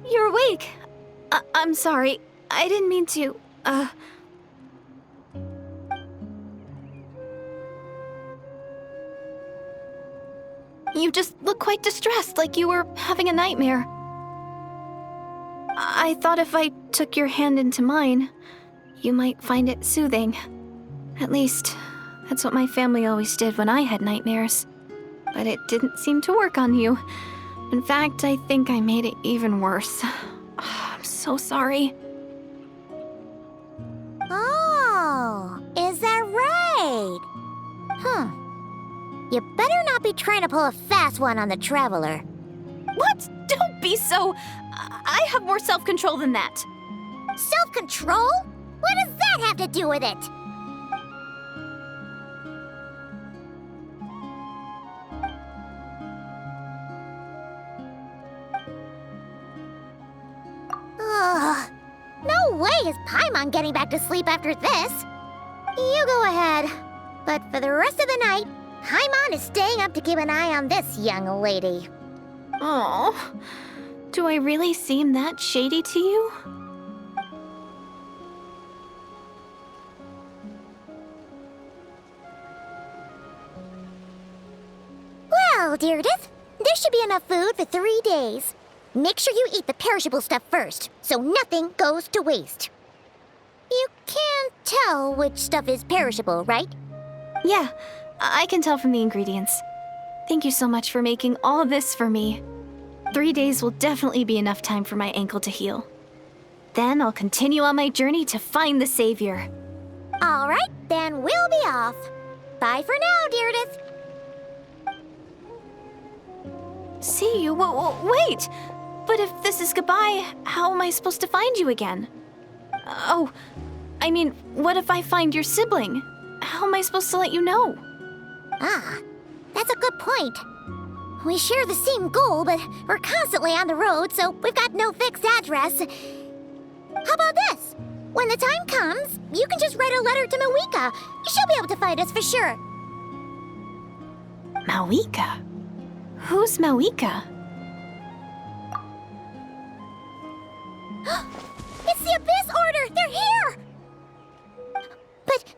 You're awake. I'm sorry. I didn't mean to, You just look quite distressed, like you were having a nightmare. I thought if I took your hand into mine, you might find it soothing. At least, that's what my family always did when I had nightmares. But it didn't seem to work on you. In fact, I think I made it even worse. I'm so sorry. Oh, is that right? You better not be trying to pull a fast one on the Traveler. What? Don't be so... I have more self-control than that. Self-control? What does that have to do with it? Ugh. No way is Paimon getting back to sleep after this. You go ahead. But for the rest of the night, Paimon is staying up to keep an eye on this young lady. Oh, do I really seem that shady to you? Well, Deirdith, there should be enough food for 3 days. Make sure you eat the perishable stuff first, so nothing goes to waste. You can't tell which stuff is perishable, right? Yeah, I can tell from the ingredients. Thank you so much for making all this for me. 3 days will definitely be enough time for my ankle to heal. Then I'll continue on my journey to find the Savior. All right, then we'll be off. Bye for now, Deirdith. See you? Wait! But if this is goodbye, how am I supposed to find you again? Oh, I mean, what if I find your sibling? How am I supposed to let you know? Ah, that's a good point. We share the same goal, but we're constantly on the road, so we've got no fixed address. How about this? When the time comes, you can just write a letter to Mawika. She'll be able to find us for sure. Mawika? Who's Mawika? It's the Abyss Order! They're here! But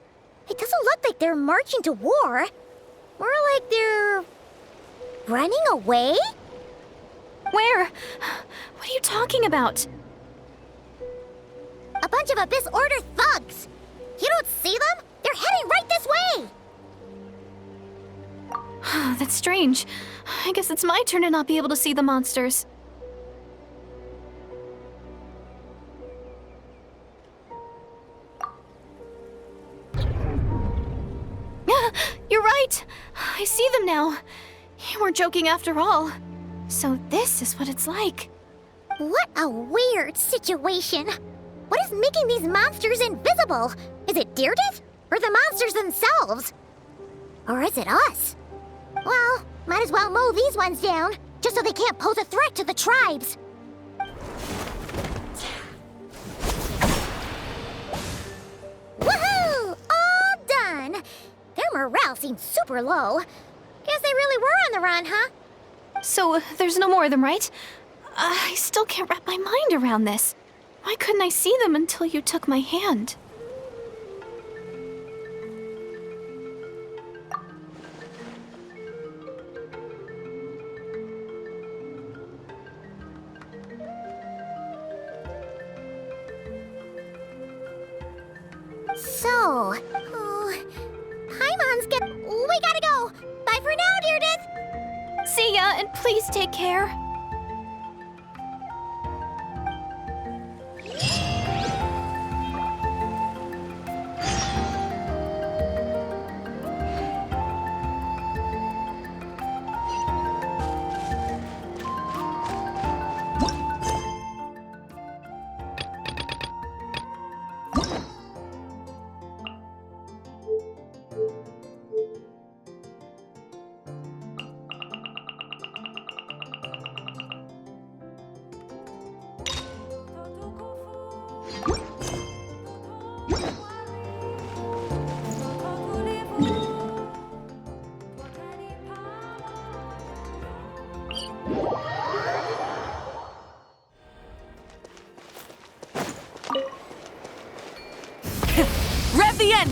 it doesn't look like they're marching to war. More like they're... running away? Where? What are you talking about? A bunch of Abyss Order thugs! You don't see them? They're heading right this way! That's strange. I guess it's my turn to not be able to see the monsters. You're right! I see them now. You weren't joking after all. So this is what it's like. What a weird situation. What is making these monsters invisible? Is it Deirdith? Or the monsters themselves? Or is it us? Well, might as well mow these ones down, just so they can't pose a threat to the tribes. Woohoo! All done! Their morale seems super low. Guess they really were on the run, huh? So there's no more of them, right? I still can't wrap my mind around this. Why couldn't I see them until you took my hand? So, Paimon's we gotta go. Bye for now, Deirdith. See ya, and please take care.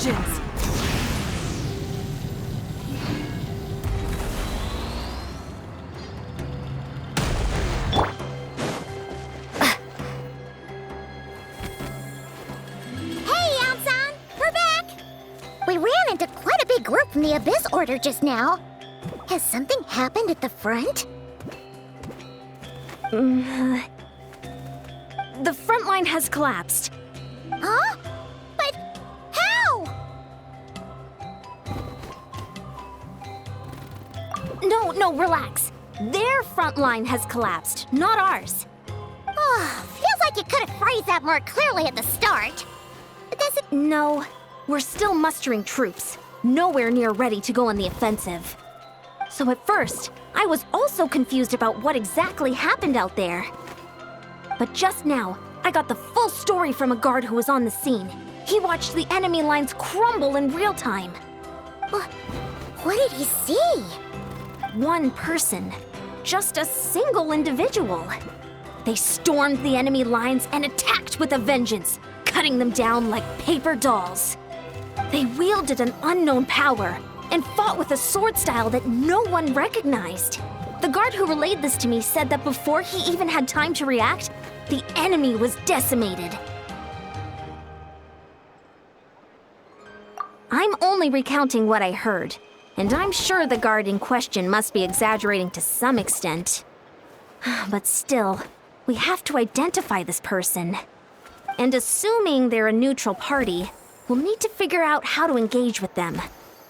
vengeance! Hey, Yansan! We're back! We ran into quite a big group from the Abyss Order just now. Has something happened at the front? The front line has collapsed. Huh? But how? No, relax. Their front line has collapsed, not ours. Oh, feels like you could have phrased that more clearly at the start. Does it? No, we're still mustering troops. Nowhere near ready to go on the offensive. So at first, I was also confused about what exactly happened out there. But just now, I got the full story from a guard who was on the scene. He watched the enemy lines crumble in real time. What did he see? One person. Just a single individual. They stormed the enemy lines and attacked with a vengeance, cutting them down like paper dolls. They wielded an unknown power and fought with a sword style that no one recognized. The guard who relayed this to me said that before he even had time to react, the enemy was decimated. I'm only recounting what I heard, and I'm sure the guard in question must be exaggerating to some extent. But still, we have to identify this person. And assuming they're a neutral party, we'll need to figure out how to engage with them.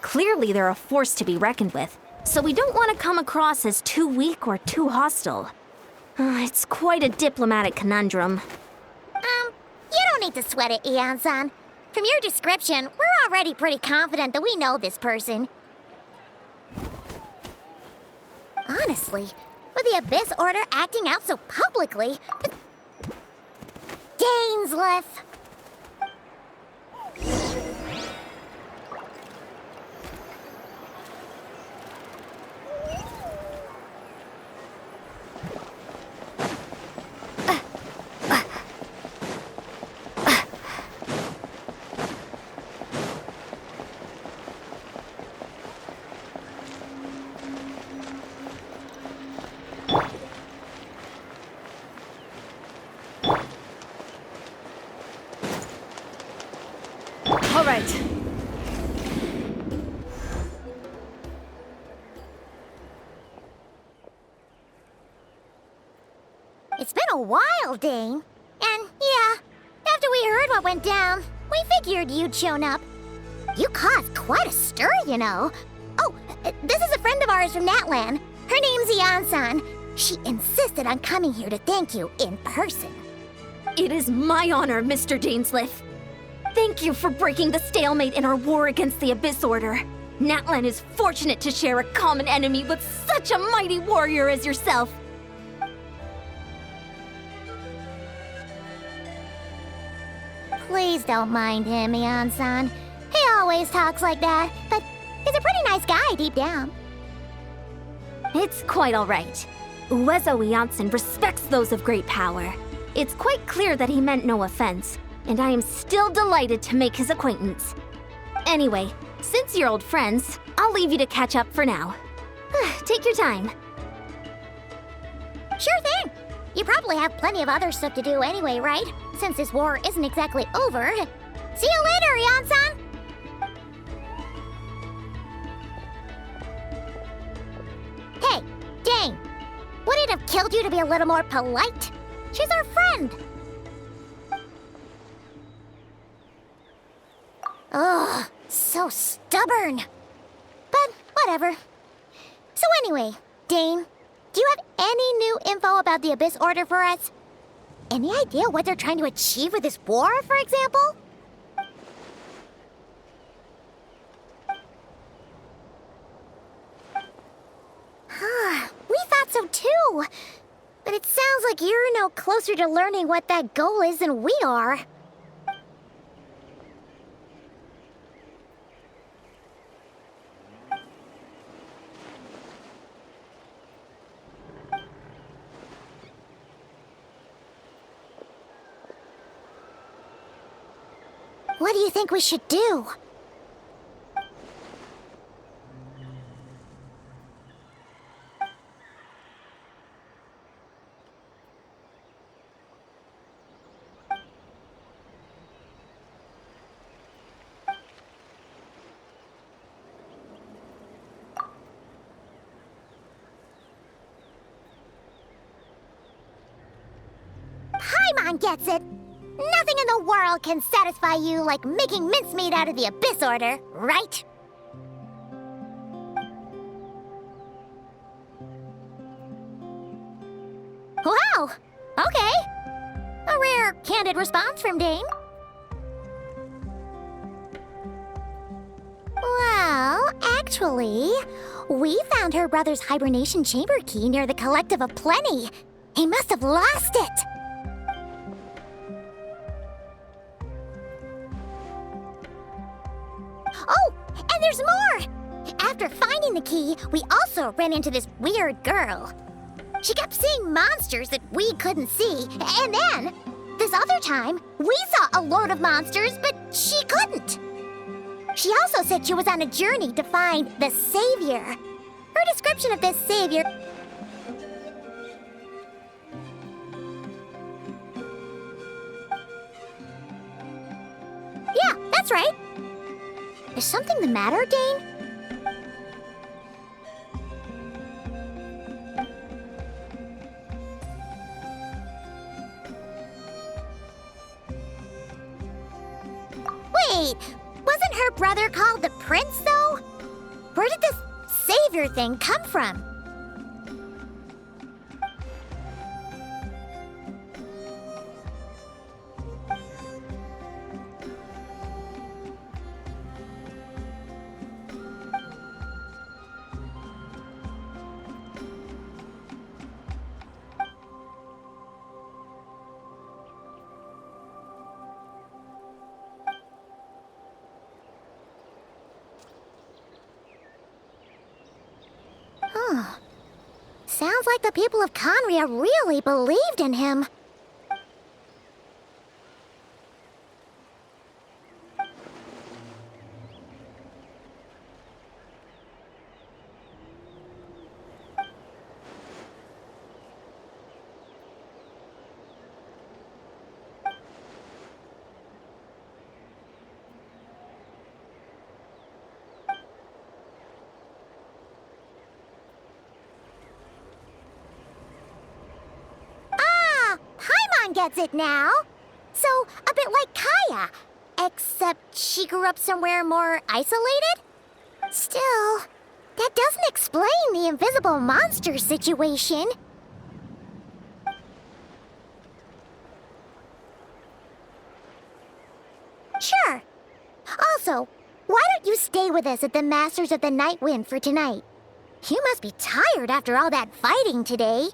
Clearly, they're a force to be reckoned with, so we don't want to come across as too weak or too hostile. It's quite a diplomatic conundrum. You don't need to sweat it, Ian-san. From your description, we're already pretty confident that we know this person. Honestly, with the Abyss Order acting out so publicly... Dainsleif! All right. It's been a while, Dane. And yeah, after we heard what went down, we figured you'd shown up. You caused quite a stir, you know. Oh, this is a friend of ours from Natlan. Her name's Ian-san. She insisted on coming here to thank you in person. It is my honor, Mr. Dainsleif. Thank you for breaking the stalemate in our war against the Abyss Order. Natlan is fortunate to share a common enemy with such a mighty warrior as yourself. Please don't mind him, Ian-san. He always talks like that, but he's a pretty nice guy deep down. It's quite all right. Uezo Janssen respects those of great power. It's quite clear that he meant no offense, and I am still delighted to make his acquaintance. Anyway, since you're old friends, I'll leave you to catch up for now. Take your time. Sure thing. You probably have plenty of other stuff to do anyway, right? Since this war isn't exactly over. See you later, Ian-san! Hey, Dane! Would it have killed you to be a little more polite? She's our friend! Ugh, so stubborn. But whatever. So anyway, Dane, do you have any new info about the Abyss Order for us? Any idea what they're trying to achieve with this war, for example? We thought so too. But it sounds like you're no closer to learning what that goal is than we are. What do you think we should do? Paimon gets it. Nothing in the world can satisfy you like making mincemeat out of the Abyss Order, right? Wow! Okay. A rare, candid response from Dane. Well, actually, we found her brother's hibernation chamber key near the Collective of Plenty. He must have lost it. Oh, and there's more! After finding the key, we also ran into this weird girl. She kept seeing monsters that we couldn't see, and then, this other time, we saw a load of monsters, but she couldn't. She also said she was on a journey to find the Savior. Her description of this Savior... Yeah, that's right. Is something the matter, Dane? Wait, wasn't her brother called the Prince, though? Where did this Savior thing come from? Huh. Sounds like the people of Conria really believed in him. Paimon gets it now. So, a bit like Kaya. Except she grew up somewhere more isolated? Still, that doesn't explain the invisible monster situation. Sure. Also, why don't you stay with us at the Masters of the Night Wind for tonight? You must be tired after all that fighting today.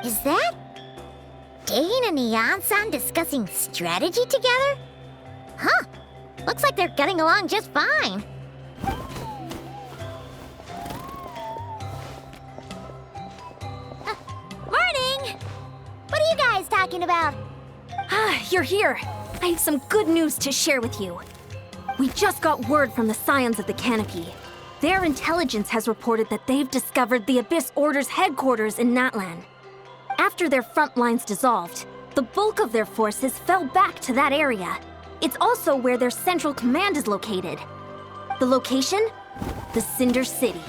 Is that Dane and Neon-san discussing strategy together? Huh. Looks like they're getting along just fine. Morning! What are you guys talking about? You're here. I have some good news to share with you. We just got word from the Scions of the Canopy. Their intelligence has reported that they've discovered the Abyss Order's headquarters in Natlan. After their front lines dissolved, the bulk of their forces fell back to that area. It's also where their central command is located. The location? The Cinder City.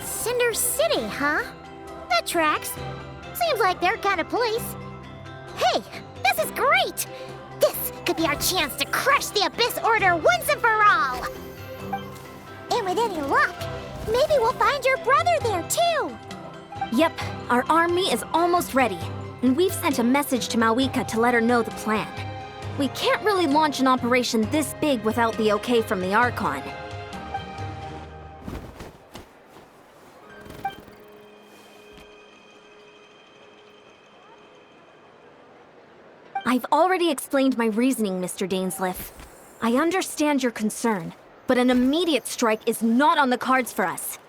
Cinder City, huh? That tracks. Seems like their kind of place. Hey, this is great! This could be our chance to crush the Abyss Order once and for all! And with any luck, maybe we'll find your brother there too! Yep, our army is almost ready, and we've sent a message to Mawika to let her know the plan. We can't really launch an operation this big without the okay from the Archon. I've already explained my reasoning, Mr. Dainsleif. I understand your concern, but an immediate strike is not on the cards for us.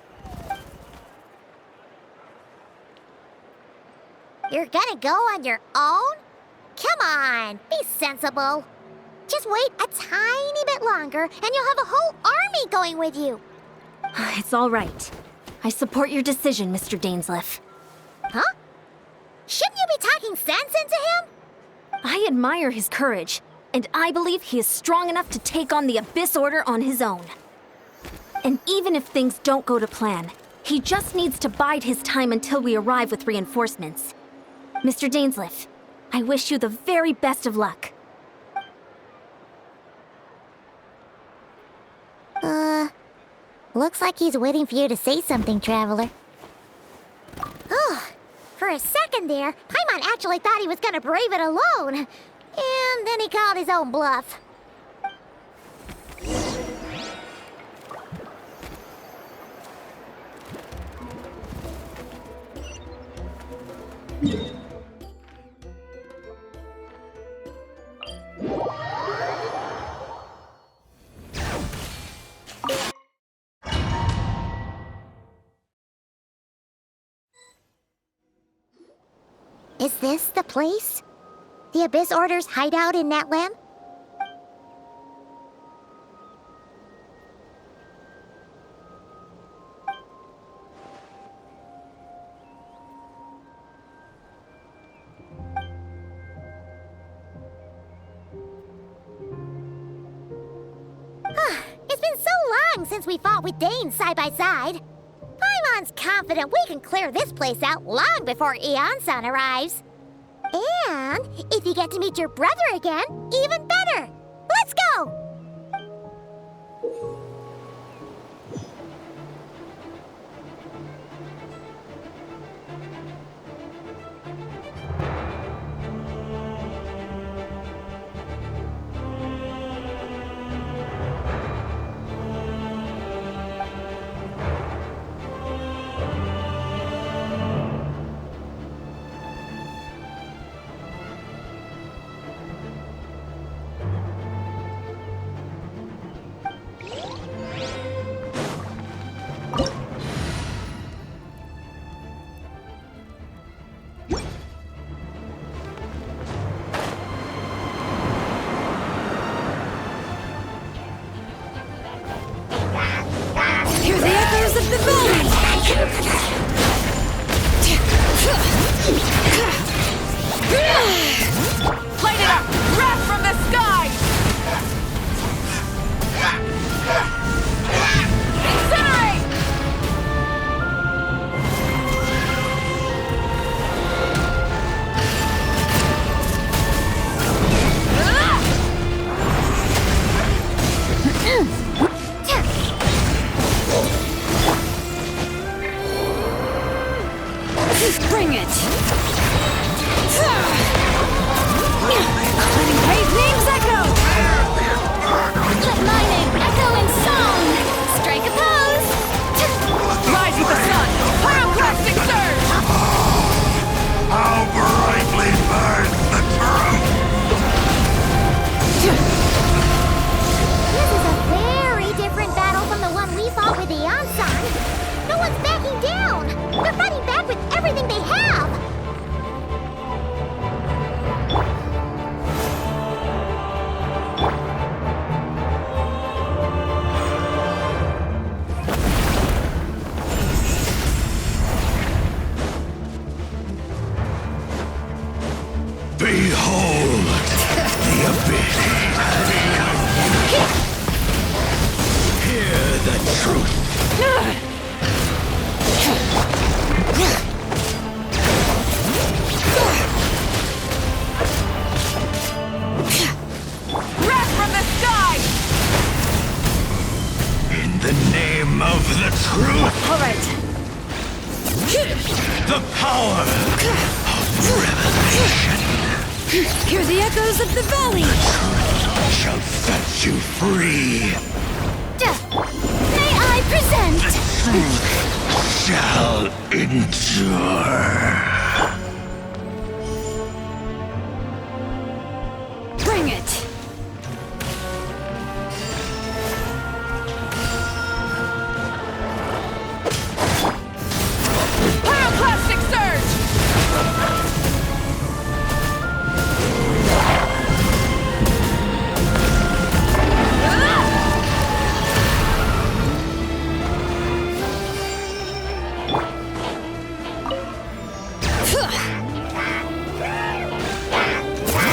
You're gonna go on your own? Come on, be sensible. Just wait a tiny bit longer and you'll have a whole army going with you. It's all right. I support your decision, Mr. Dainsleif. Huh? Shouldn't you be talking sense into him? I admire his courage, and I believe he is strong enough to take on the Abyss Order on his own. And even if things don't go to plan, he just needs to bide his time until we arrive with reinforcements. Mr. Dainsleif, I wish you the very best of luck. Looks like he's waiting for you to say something, Traveler. Oh, for a second there, Paimon actually thought he was gonna brave it alone. And then he called his own bluff. Is this the place? The Abyss Order's hideout in Natlan? It's been so long since we fought with Dane side by side. Paimon's confident we can clear this place out long before Eon-san arrives. And if you get to meet your brother again, even better. Let's go! Of the valley! Light it up! Wrath from the sky! truth. Wrath from the sky! In the name of the truth, All right. the power of revelation Hear the echoes of the valley! shall set you free. May I present? Shall endure. Bring it! Pyroclastic surge!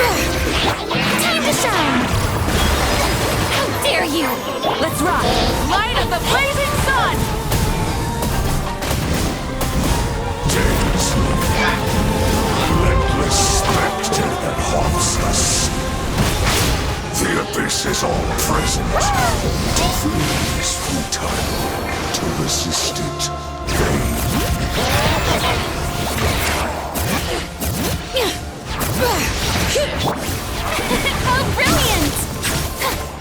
Time to shine! How dare you! Let's rock! Light of the blazing sun! Relentless specter that haunts us. The abyss is all present. It is futile to resist it. How brilliant!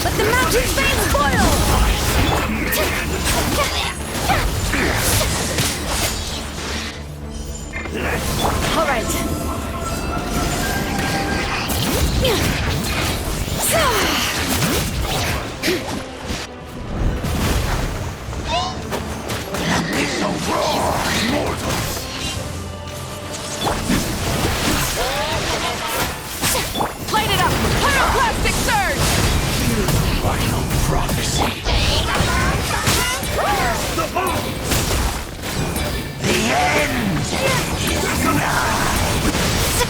Let the mountain's veins boil! All right. Light it up! Pyroclastic surge! Final prophecy. The end is nigh.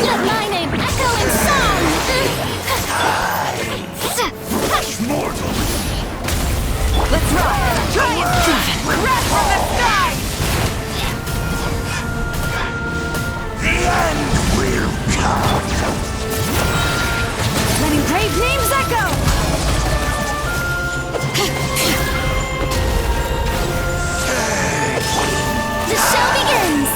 Let my name echo in song! Mortal. Let's rock! Giant season! Wrath from the sky! The end will come. Letting brave names echo! The show begins!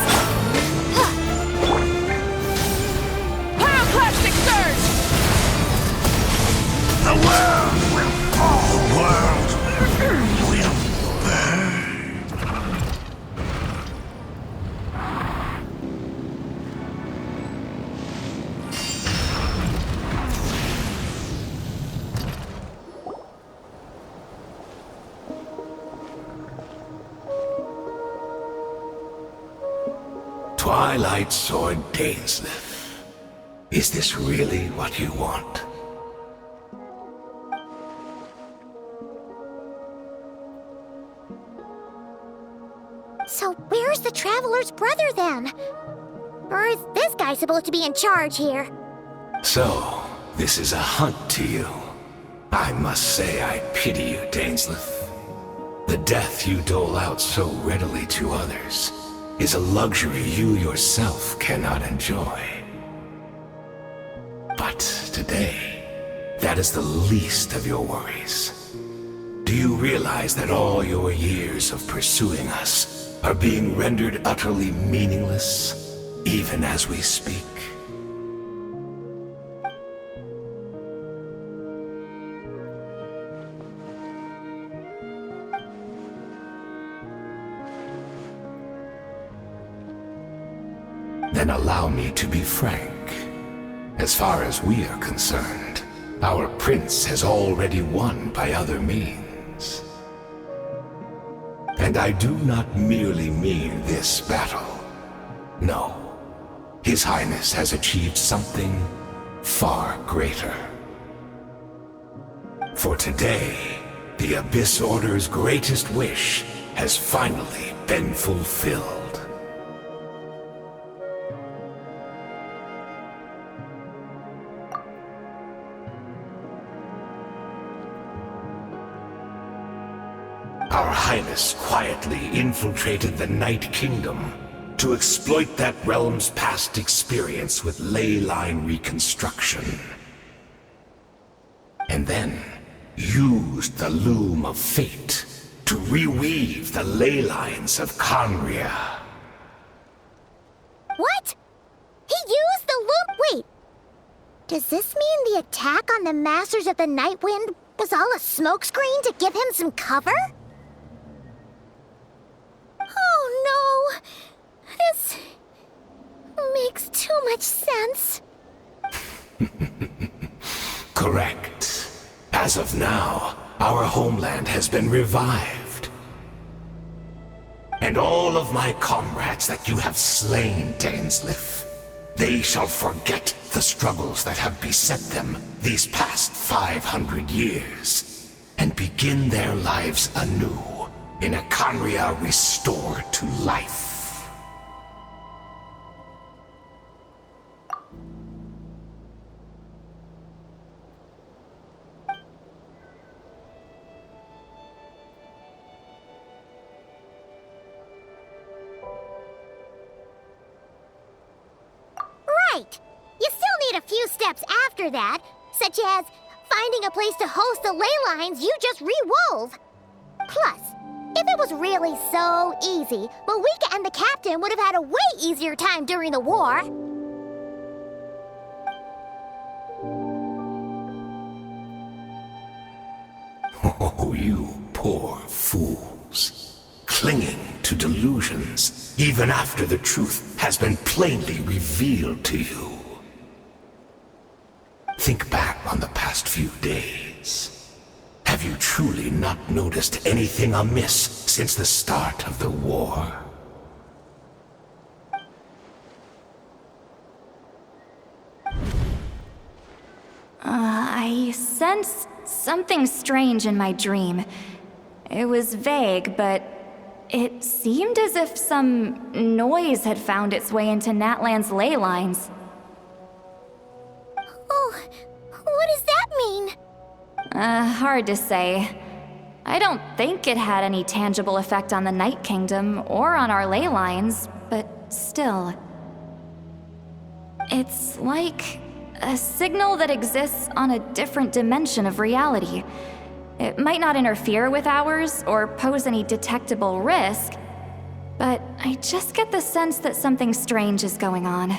Pyroclastic surge! The world will fall. The world will burn. Twilight Sword Dainsleif. Is this really what you want? So where's the Traveler's brother then? Or is this guy supposed to be in charge here? So, this is a hunt to you. I must say I pity you, Dainsleif. The death you dole out so readily to others is a luxury you yourself cannot enjoy. But today, that is the least of your worries. Do you realize that all your years of pursuing us are being rendered utterly meaningless, even as we speak? Then allow me to be frank. As far as we are concerned, our prince has already won by other means. And I do not merely mean this battle. No. His Highness has achieved something far greater. For today, the Abyss Order's greatest wish has finally been fulfilled. Our Highness quietly infiltrated the Night Kingdom to exploit that realm's past experience with ley line reconstruction. And then used the Loom of Fate to reweave the ley lines of Conria. What? He used the loop? Wait. Does this mean the attack on the Masters of the Night Wind was all a smokescreen to give him some cover? Oh no! This makes too much sense. Correct. As of now, our homeland has been revived. And all of my comrades that you have slain, Dainsleif, they shall forget the struggles that have beset them these past 500 years, and begin their lives anew in a Conria restored to life. Right! You still need a few steps after that, such as finding a place to host the ley lines you just re-wove. Plus, if it was really so easy, Malika and the captain would have had a way easier time during the war. Oh, you poor fools. Clinging to delusions, even after the truth has been plainly revealed to you. Think back on the past few days. Have you truly not noticed anything amiss since the start of the war? I sensed something strange in my dream. It was vague, but it seemed as if some noise had found its way into Natlan's ley lines. Oh, what does that mean? Hard to say. I don't think it had any tangible effect on the Night Kingdom or on our ley lines, but still. It's like a signal that exists on a different dimension of reality. It might not interfere with ours or pose any detectable risk, but I just get the sense that something strange is going on.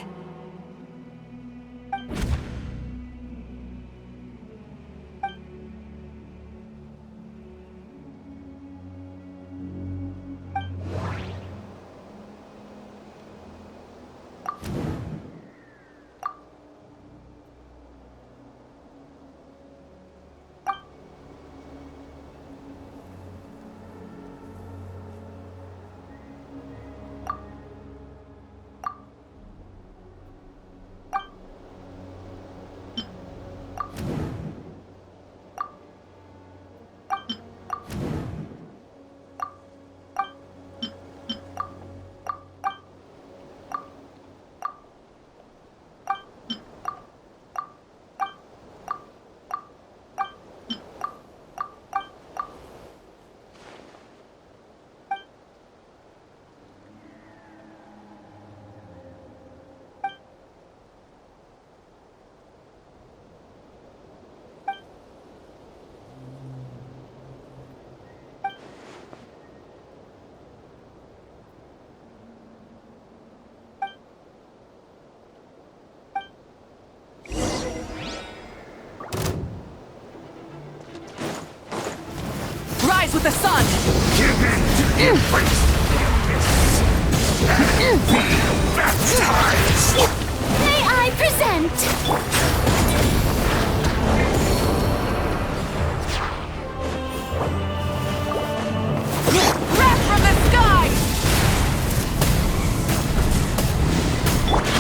With the sun! Give in to the embrace of the abyss and be baptized! May I present? Wrath from the sky!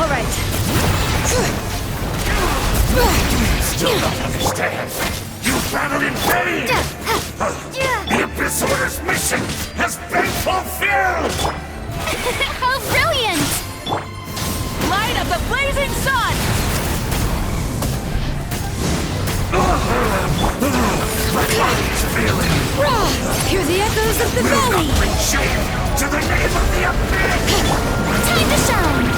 All right. Still don't understand. You battled in vain! Order's mission has been fulfilled! How brilliant! Light of the blazing sun! My body's failing! Hear the echoes of the Will not valley! bring shame to the name of the Abyss! Time to shine!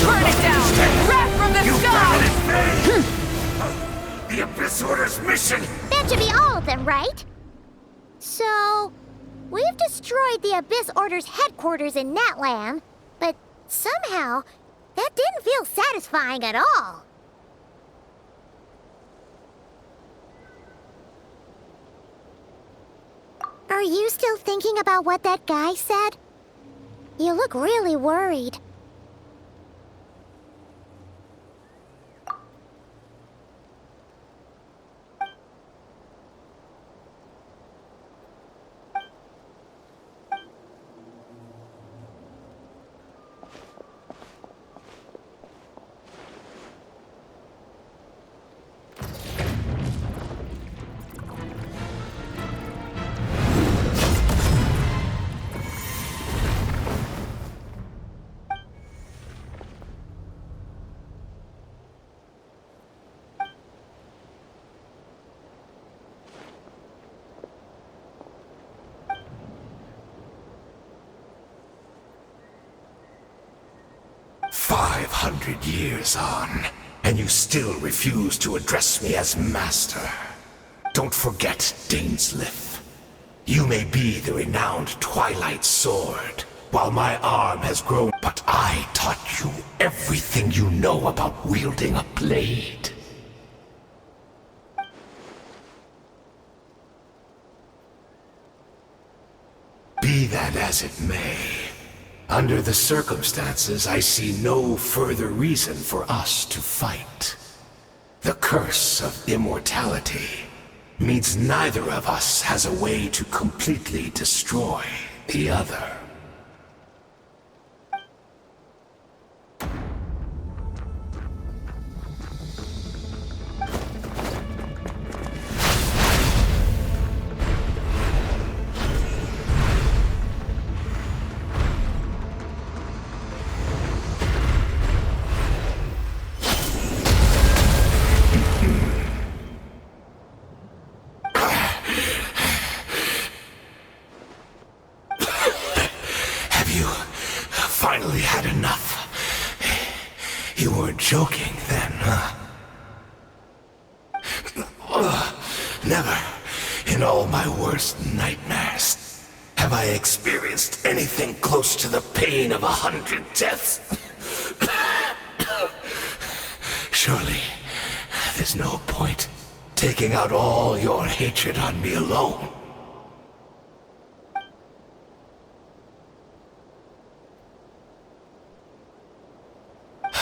Burn it down! Wrath from the You sky! found it, Faye! The Abyss Order's mission! That should be all of them, right? So, we've destroyed the Abyss Order's headquarters in Natlan, but somehow, that didn't feel satisfying at all. Are you still thinking about what that guy said? You look really worried. Years on, and you still refuse to address me as Master. Don't forget, Dainsleif. You may be the renowned Twilight Sword, while my arm has grown, but I taught you everything you know about wielding a blade. Be that as it may, under the circumstances, I see no further reason for us to fight. The curse of immortality means neither of us has a way to completely destroy the other. Finally had enough. You weren't joking then, huh? Never, in all my worst nightmares, have I experienced anything close to the pain of 100 deaths. Surely, there's no point taking out all your hatred on me alone.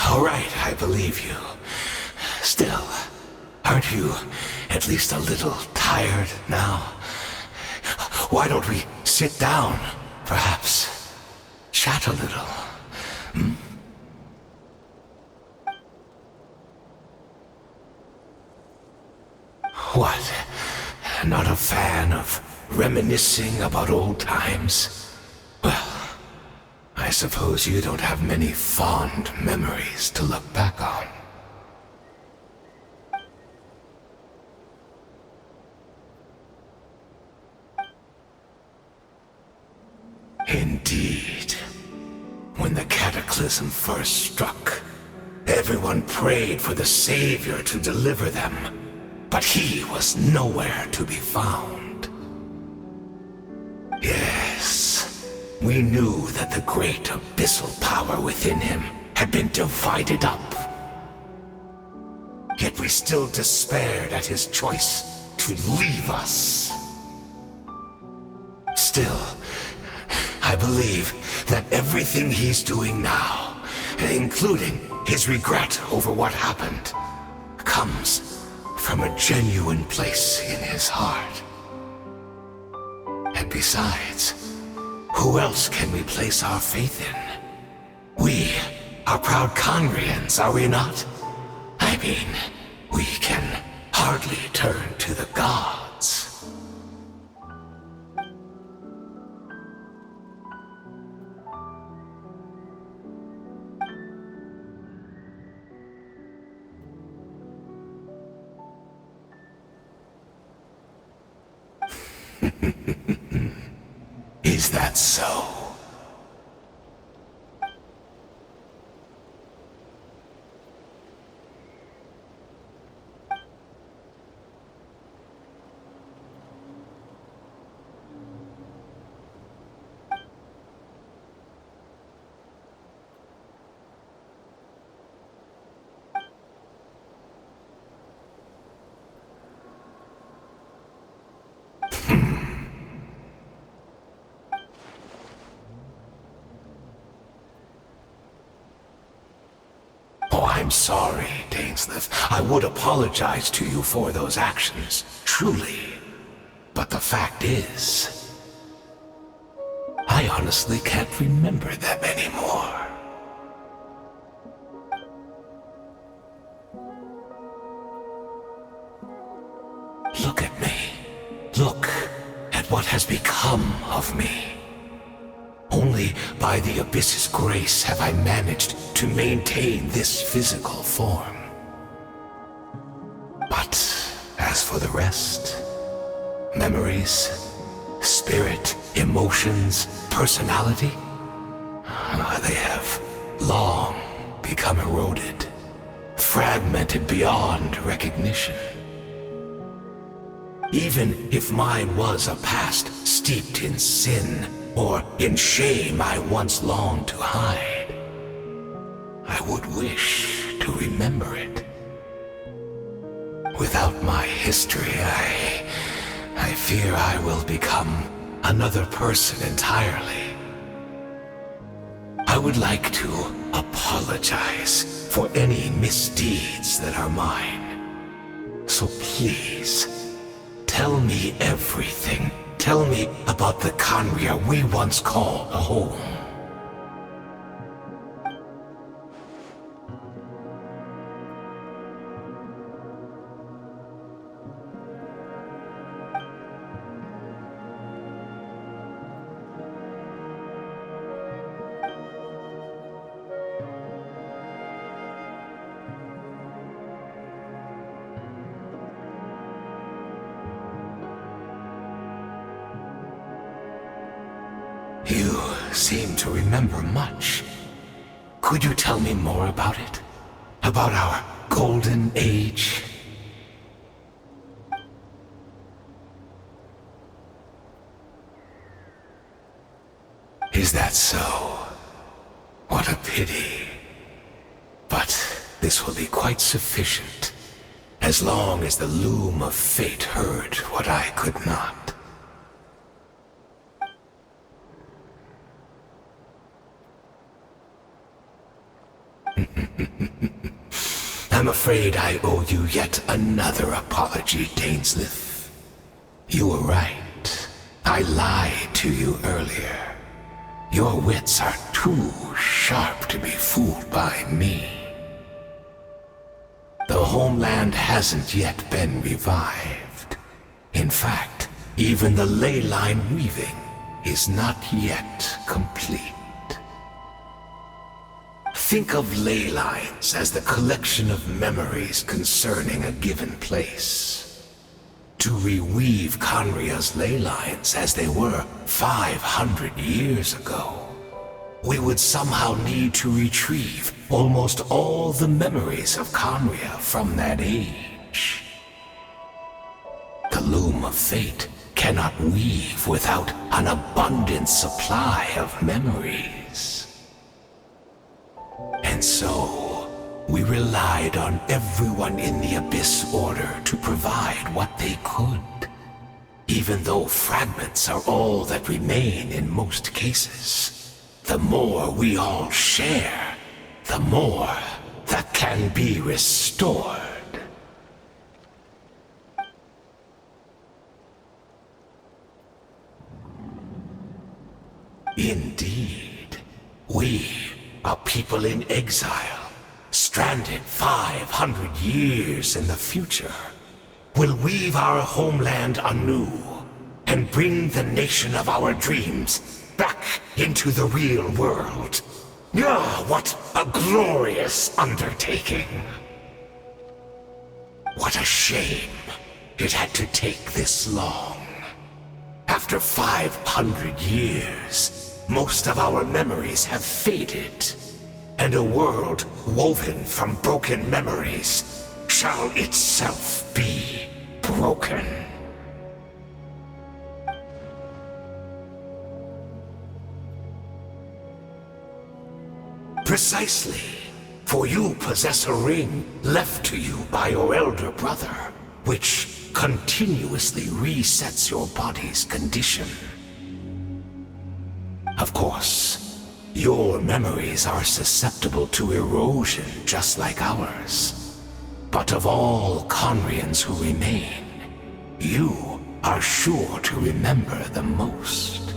All right, I believe you. Still, aren't you at least a little tired now? Why don't we sit down, perhaps? Chat a little. What? Not a fan of reminiscing about old times? Well, I suppose you don't have many fond memories to look back on. Indeed. When the cataclysm first struck, everyone prayed for the Savior to deliver them, but he was nowhere to be found. Yes, we knew that the great abyssal power within him had been divided up. Yet we still despaired at his choice to leave us. Still, I believe that everything he's doing now, including his regret over what happened, comes from a genuine place in his heart. And Besides, who else can we place our faith in? We are proud Conrians, are we not? I mean, we can hardly turn to the gods. Is that so? I'm sorry, Dainsleif. I would apologize to you for those actions, truly. But the fact is, I honestly can't remember them anymore. Look at me. Look at what has become of me. Only by the Abyss's grace have I managed to maintain this physical form. But as for the rest, memories, spirit, emotions, personality, they have long become eroded, fragmented beyond recognition. Even if mine was a past steeped in sin, or in shame I once longed to hide, I would wish to remember it. Without my history, I fear I will become another person entirely. I would like to apologize for any misdeeds that are mine. So please, tell me everything. Tell me about the Conria we once called home. You seem to remember much. Could you tell me more about it? About our golden age? Is that so? What a pity. But this will be quite sufficient, as long as the loom of fate heard what I could not. I'm afraid I owe you yet another apology, Dainsleif. You were right. I lied to you earlier. Your wits are too sharp to be fooled by me. The homeland hasn't yet been revived. In fact, even the ley line weaving is not yet complete. Think of ley lines as the collection of memories concerning a given place. To reweave Conria's ley lines as they were 500 years ago, we would somehow need to retrieve almost all the memories of Conria from that age. The loom of fate cannot weave without an abundant supply of memories. And so, we relied on everyone in the Abyss Order to provide what they could, even though fragments are all that remain in most cases. The more we all share, the more that can be restored. Indeed. We are people in exile, stranded 500 years in the future. Will weave our homeland anew and bring the nation of our dreams back into the real world. Ah, what a glorious undertaking! What a shame it had to take this long. After 500 years, most of our memories have faded, and a world woven from broken memories shall itself be broken. Precisely, for you possess a ring left to you by your elder brother, which continuously resets your body's condition. Of course, your memories are susceptible to erosion just like ours. But of all Conrians who remain, you are sure to remember the most.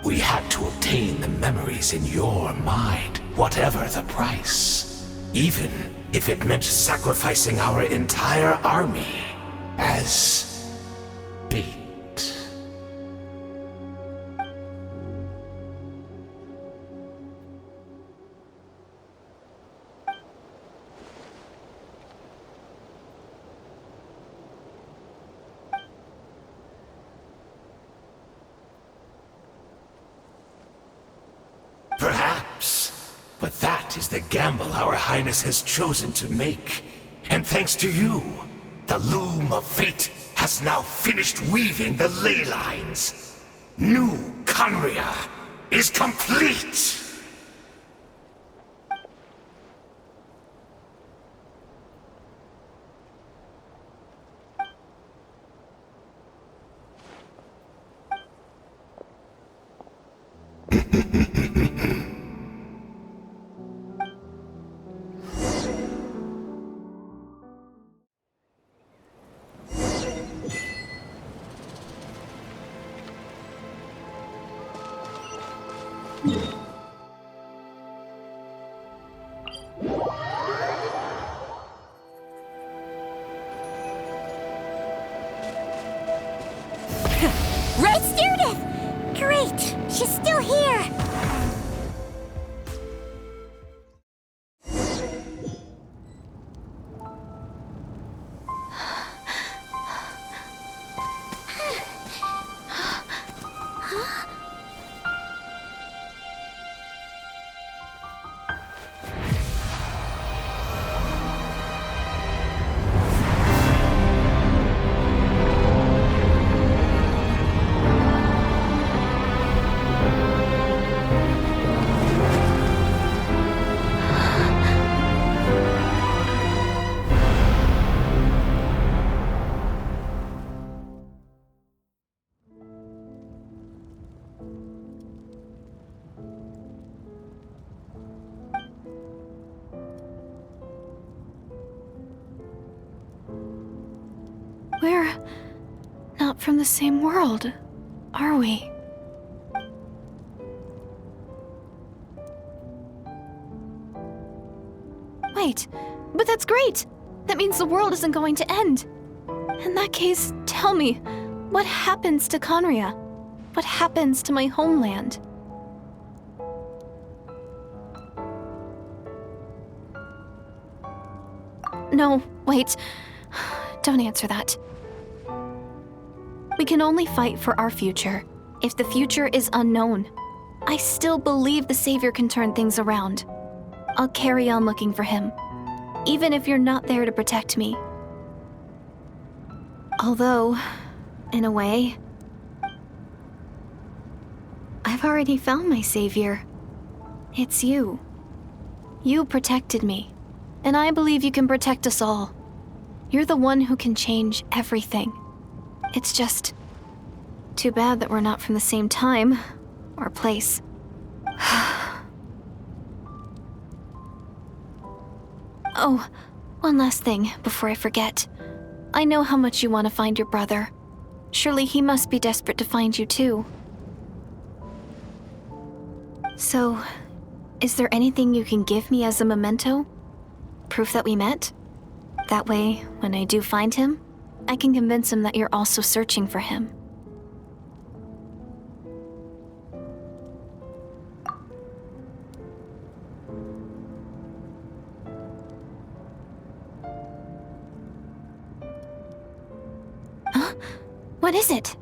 We had to obtain the memories in your mind, whatever the price. Even if it meant sacrificing our entire army as bait. Perhaps, but that is the gamble our Highness has chosen to make. And thanks to you, the loom of fate has now finished weaving the ley lines. New Conria is complete! It's Judith! Great! She's still here! We're not from the same world, are we? Wait, but that's great! That means the world isn't going to end. In that case, tell me, what happens to Conria? What happens to my homeland? No, wait. Don't answer that. We can only fight for our future. If the future is unknown, I still believe the Savior can turn things around. I'll carry on looking for him, even if you're not there to protect me. Although, in a way, I've already found my Savior. It's you. You protected me, and I believe you can protect us all. You're the one who can change everything. It's just too bad that we're not from the same time or place. Oh, one last thing before I forget. I know how much you want to find your brother. Surely he must be desperate to find you too. So, is there anything you can give me as a memento? Proof that we met? That way, when I do find him, I can convince him that you're also searching for him. Huh? What is it?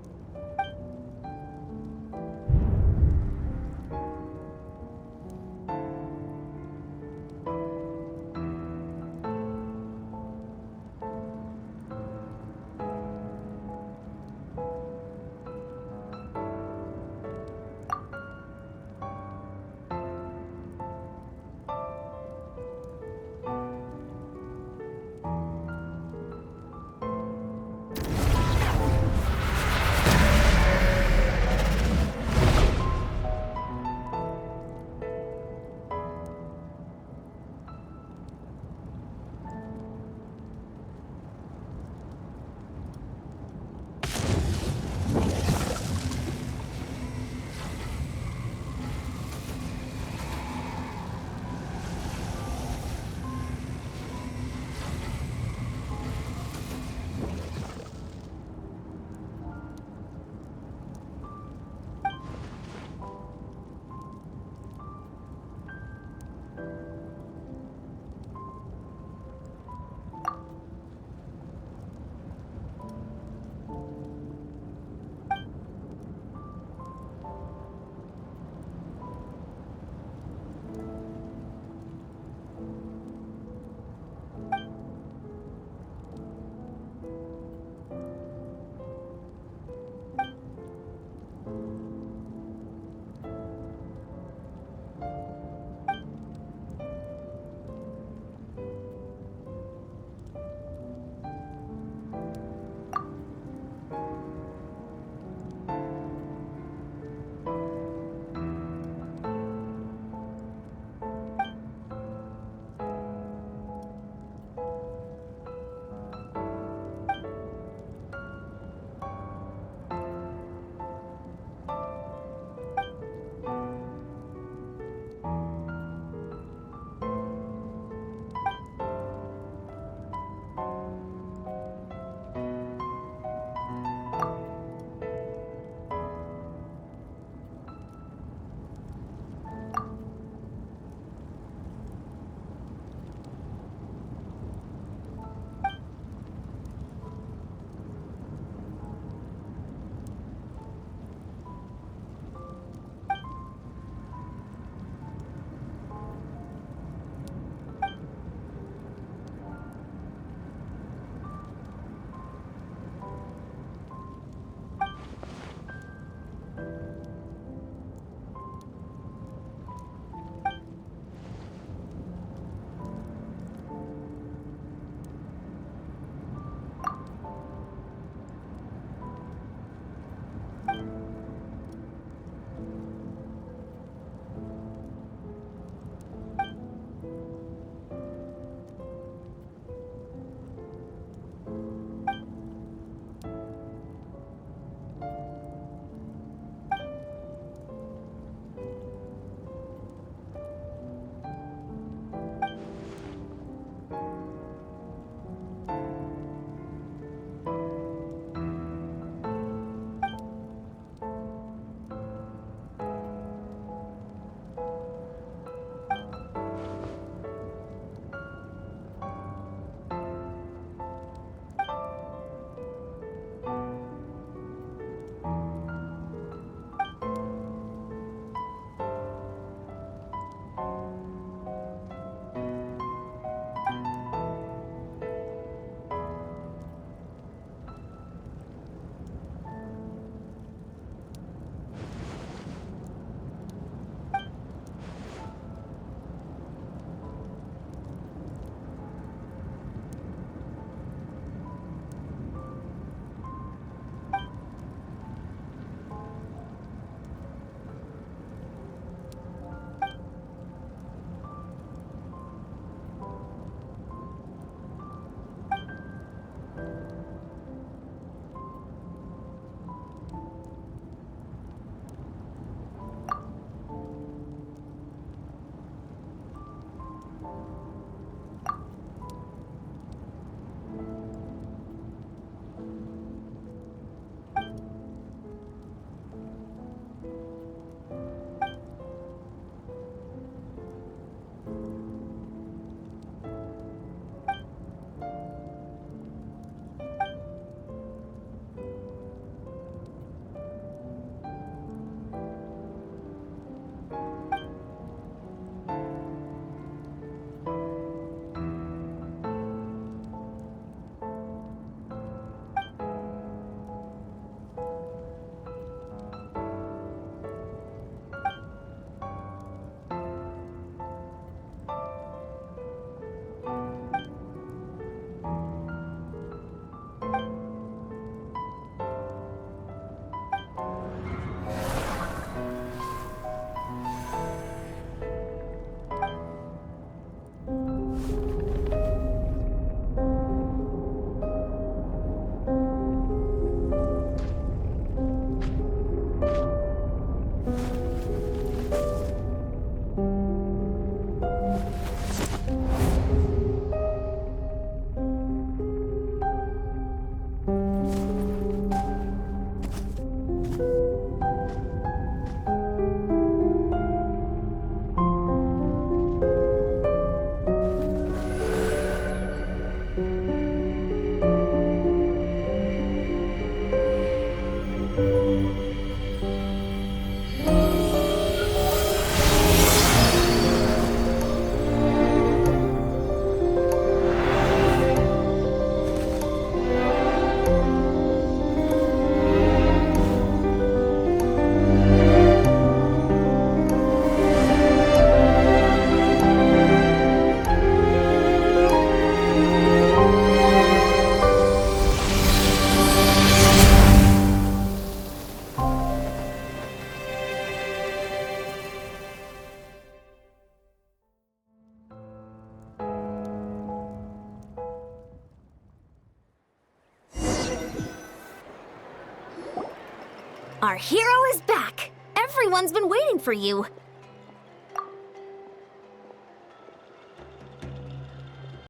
Our hero is back! Everyone's been waiting for you.